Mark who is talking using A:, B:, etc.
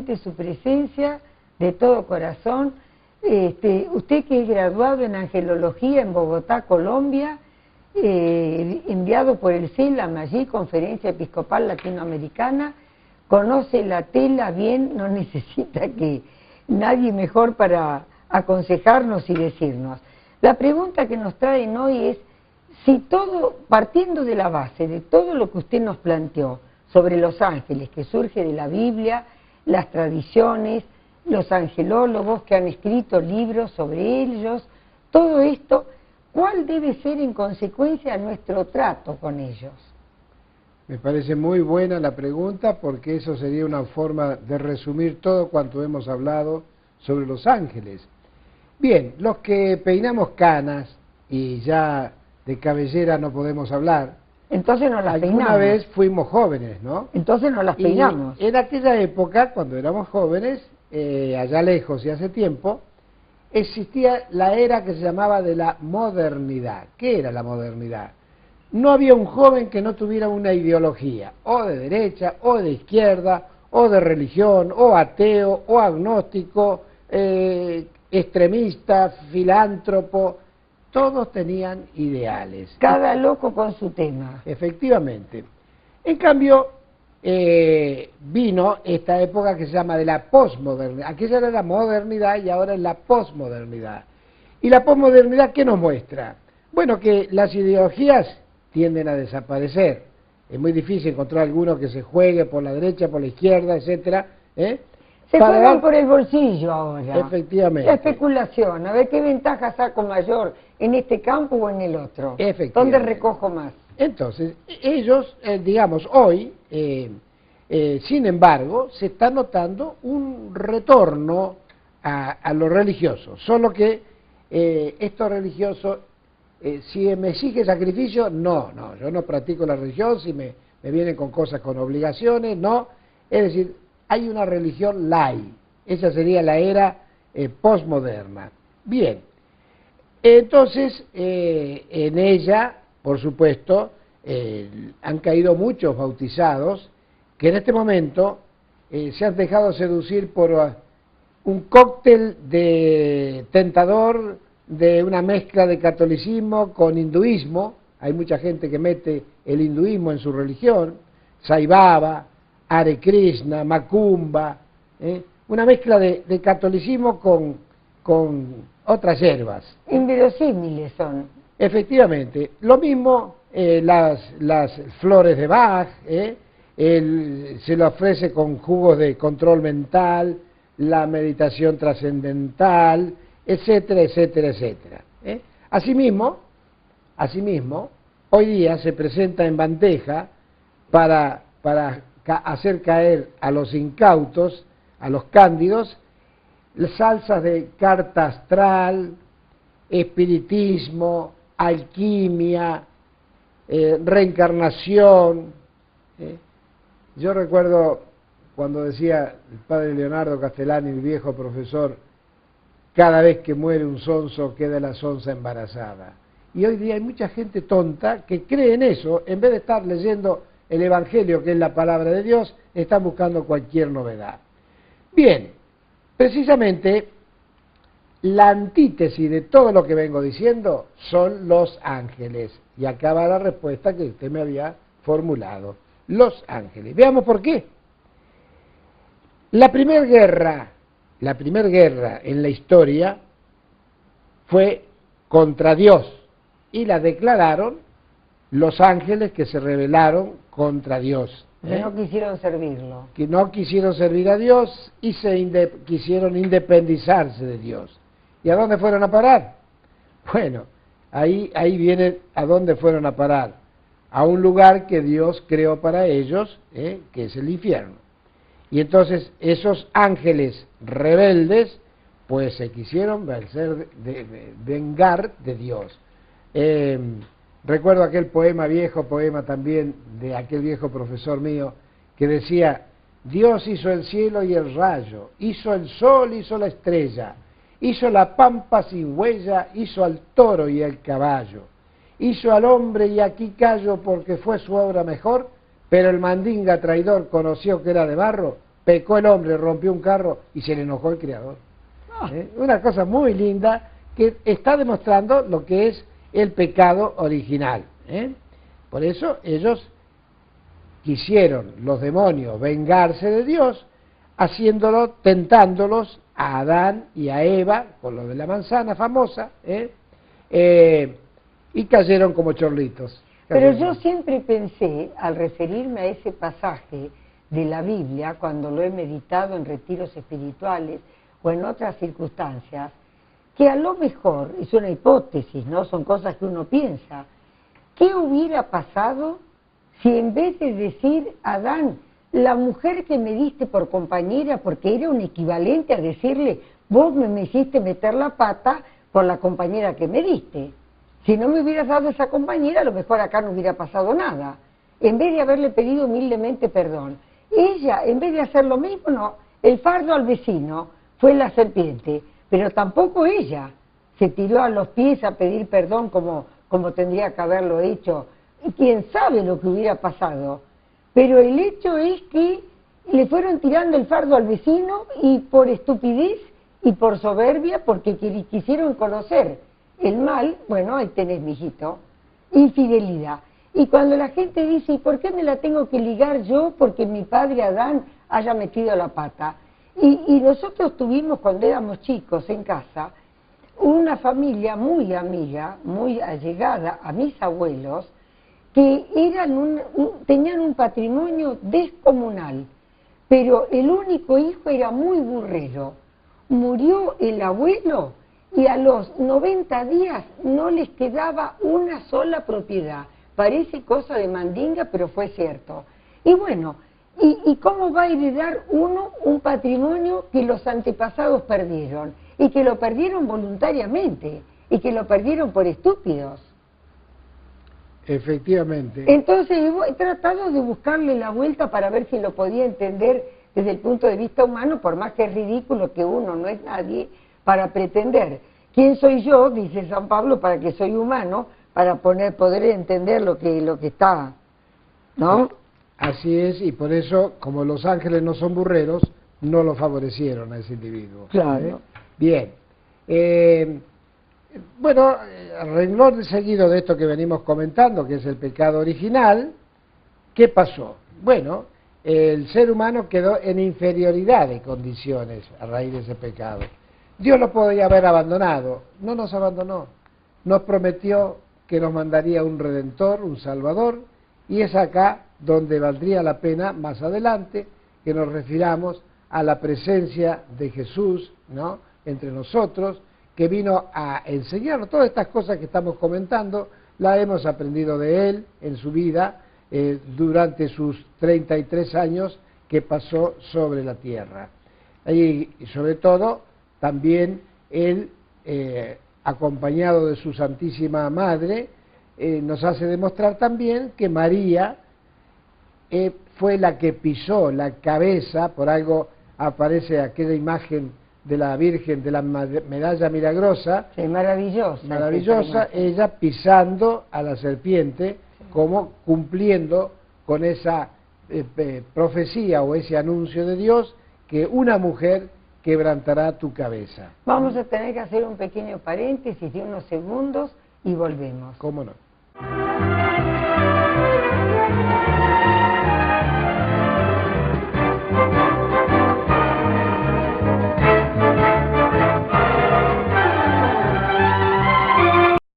A: realmente su presencia de todo corazón. Usted que es graduado en Angelología en Bogotá, Colombia, enviado por el CELAM allí, Conferencia Episcopal Latinoamericana, conoce la tela bien, no necesita que nadie mejor para aconsejarnos y decirnos. La pregunta que nos traen hoy es, si todo, partiendo de la base de todo lo que usted nos planteó sobre los ángeles, que surge de la Biblia, las tradiciones, los angelólogos que han escrito libros sobre ellos, todo esto, ¿cuál debe ser en consecuencia nuestro trato con ellos?
B: Me parece muy buena la pregunta, porque eso sería una forma de resumir todo cuanto hemos hablado sobre los ángeles. Bien, los que peinamos canas y ya de cabellera no podemos hablar.
A: Entonces no las peinamos.
B: Alguna vez fuimos jóvenes, ¿no?
A: Entonces no las peinamos.
B: Y en aquella época, cuando éramos jóvenes, allá lejos y hace tiempo, existía la era que se llamaba de la modernidad. ¿Qué era la modernidad? No había un joven que no tuviera una ideología, o de derecha, o de izquierda, o de religión, o ateo, o agnóstico, extremista, filántropo. Todos tenían ideales.
A: Cada loco con su tema.
B: Efectivamente. En cambio, vino esta época que se llama de la posmodernidad. Aquella era la modernidad y ahora es la posmodernidad. ¿Y la posmodernidad qué nos muestra? Bueno, que las ideologías tienden a desaparecer. Es muy difícil encontrar alguno que se juegue por la derecha, por la izquierda, etcétera,
A: Se juegan por el bolsillo ahora.
B: Efectivamente.
A: La especulación, a ver qué ventaja saco mayor en este campo o en el otro.
B: Efectivamente.
A: ¿Dónde recojo más?
B: Entonces, ellos, digamos, hoy, sin embargo, se está notando un retorno a lo religioso. Solo que esto religioso, si me exige sacrificio, no, yo no practico la religión, si me vienen con cosas, con obligaciones, no. Es decir, hay una religión light, esa sería la era postmoderna. Bien, entonces en ella, por supuesto, han caído muchos bautizados que en este momento se han dejado seducir por un cóctel de tentador de una mezcla de catolicismo con hinduismo. Hay mucha gente que mete el hinduismo en su religión, Sai Baba, Hare Krishna, Macumba, una mezcla de catolicismo con otras hierbas.
A: Inverosímiles son.
B: Efectivamente, lo mismo las flores de Bach, se lo ofrece con jugos de control mental, la meditación trascendental, etcétera, etcétera, etcétera. Asimismo, hoy día se presenta en bandeja para hacer caer a los incautos, a los cándidos, salsas de carta astral, espiritismo, alquimia, reencarnación. Yo recuerdo cuando decía el padre Leonardo Castellani, el viejo profesor, cada vez que muere un sonso queda la sonsa embarazada. Y hoy día hay mucha gente tonta que cree en eso, en vez de estar leyendo el Evangelio, que es la palabra de Dios, están buscando cualquier novedad. Bien, precisamente la antítesis de todo lo que vengo diciendo son los ángeles. Y acá va la respuesta que usted me había formulado. Los ángeles. Veamos por qué. La primera guerra en la historia fue contra Dios y la declararon los ángeles que se rebelaron contra Dios.
A: Que no quisieron servirlo.
B: Que no quisieron servir a Dios y quisieron independizarse de Dios. ¿Y a dónde fueron a parar? Bueno, ahí viene a dónde fueron a parar. A un lugar que Dios creó para ellos, que es el infierno. Y entonces esos ángeles rebeldes, pues se quisieron vengar de Dios. Recuerdo aquel viejo poema también de aquel viejo profesor mío, que decía: Dios hizo el cielo y el rayo, hizo el sol, hizo la estrella, hizo la pampa sin huella, hizo al toro y el caballo, hizo al hombre y aquí callo porque fue su obra mejor, pero el mandinga traidor conoció que era de barro, pecó el hombre, rompió un carro y se le enojó el Creador. Una cosa muy linda que está demostrando lo que es el pecado original. Por eso ellos quisieron, los demonios, vengarse de Dios, haciéndolo, tentándolos a Adán y a Eva, con lo de la manzana famosa, y cayeron como chorlitos.
A: Pero yo siempre pensé, al referirme a ese pasaje de la Biblia, cuando lo he meditado en retiros espirituales o en otras circunstancias, que a lo mejor, es una hipótesis, ¿no? Son cosas que uno piensa, ¿qué hubiera pasado si en vez de decir, Adán, la mujer que me diste por compañera, porque era un equivalente a decirle, vos me hiciste meter la pata por la compañera que me diste? Si no me hubieras dado esa compañera, a lo mejor acá no hubiera pasado nada. En vez de haberle pedido humildemente perdón, ella, en vez de hacer lo mismo, no, el fardo al vecino fue la serpiente, pero tampoco ella se tiró a los pies a pedir perdón como tendría que haberlo hecho. Y quién sabe lo que hubiera pasado. Pero el hecho es que le fueron tirando el fardo al vecino y por estupidez y por soberbia, porque quisieron conocer el mal, bueno, ahí tenés, mijito, infidelidad. Y cuando la gente dice, ¿y por qué me la tengo que ligar yo porque mi padre Adán haya metido la pata? Y nosotros tuvimos, cuando éramos chicos en casa, una familia muy amiga, muy allegada a mis abuelos, que eran tenían un patrimonio descomunal, pero el único hijo era muy burrero. Murió el abuelo y a los 90 días no les quedaba una sola propiedad. Parece cosa de mandinga, pero fue cierto. Y bueno, ¿y cómo va a heredar uno un patrimonio que los antepasados perdieron? Y que lo perdieron voluntariamente, y que lo perdieron por estúpidos.
B: Efectivamente.
A: Entonces he tratado de buscarle la vuelta para ver si lo podía entender desde el punto de vista humano, por más que es ridículo que uno no es nadie para pretender. ¿Quién soy yo? Dice San Pablo, para que soy humano, para poder entender lo que está, ¿no?
B: Así es, y por eso, como los ángeles no son burreros, no lo favorecieron a ese individuo.
A: Claro.
B: Bien. Bueno, al renglón seguido de esto que venimos comentando, que es el pecado original, ¿qué pasó? Bueno, el ser humano quedó en inferioridad de condiciones a raíz de ese pecado. Dios lo podía haber abandonado, no nos abandonó, nos prometió que nos mandaría un Redentor, un Salvador, y es acá donde valdría la pena más adelante que nos refiramos a la presencia de Jesús, ¿no?, entre nosotros, que vino a enseñarnos todas estas cosas que estamos comentando, las hemos aprendido de Él en su vida durante sus 33 años que pasó sobre la tierra. Y sobre todo, también Él, acompañado de su Santísima Madre, nos hace demostrar también que María fue la que pisó la cabeza, por algo aparece aquella imagen de la Virgen de la medalla milagrosa,
A: sí, maravillosa,
B: ella pisando a la serpiente, como cumpliendo con esa profecía o ese anuncio de Dios, que una mujer quebrantará tu cabeza.
A: Vamos a tener que hacer un pequeño paréntesis de unos segundos y volvemos.
B: ¿Cómo no?